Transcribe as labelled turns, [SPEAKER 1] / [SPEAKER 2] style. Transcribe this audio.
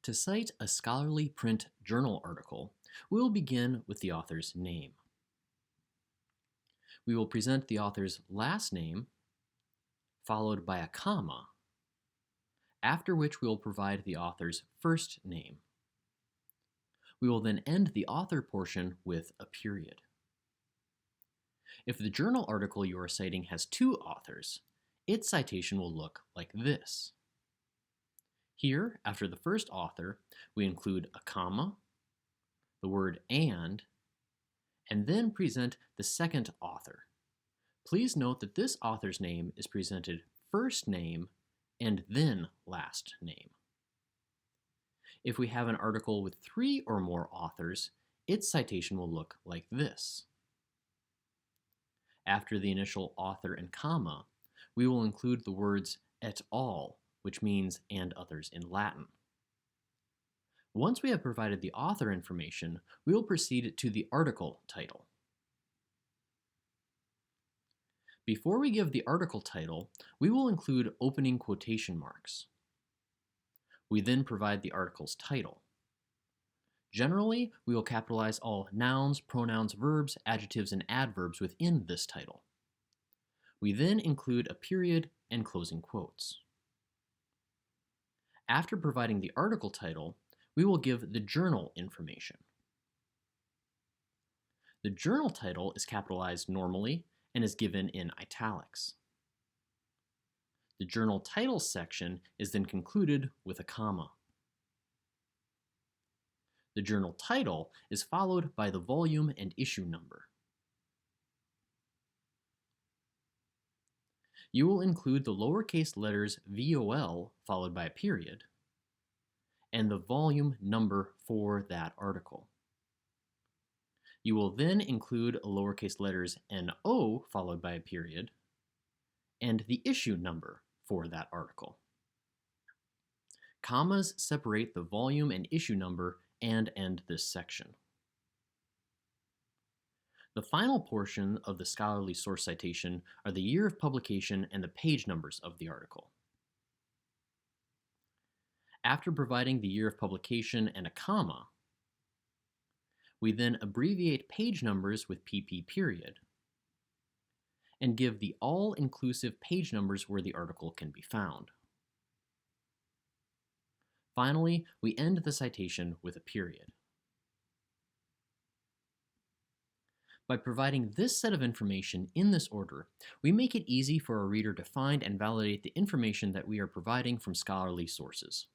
[SPEAKER 1] To cite a scholarly print journal article, we will begin with the author's name. We will present the author's last name, followed by a comma, after which we will provide the author's first name. We will then end the author portion with a period. If the journal article you are citing has two authors, its citation will look like this. Here, after the first author, we include a comma, the word and then present the second author. Please note that this author's name is presented first name and then last name. If we have an article with three or more authors, its citation will look like this. After the initial author and comma, we will include the words et al., which means and others in Latin. Once we have provided the author information, we will proceed to the article title. Before we give the article title, we will include opening quotation marks. We then provide the article's title. Generally, we will capitalize all nouns, pronouns, verbs, adjectives, and adverbs within this title. We then include a period and closing quotes. After providing the article title, we will give the journal information. The journal title is capitalized normally and is given in italics. The journal title section is then concluded with a comma. The journal title is followed by the volume and issue number. You will include the lowercase letters VOL followed by a period, and the volume number for that article. You will then include lowercase letters NO followed by a period, and the issue number for that article. Commas separate the volume and issue number and end this section. The final portion of the scholarly source citation are the year of publication and the page numbers of the article. After providing the year of publication and a comma, we then abbreviate page numbers with PP period and give the all-inclusive page numbers where the article can be found. Finally, we end the citation with a period. By providing this set of information in this order, we make it easy for a reader to find and validate the information that we are providing from scholarly sources.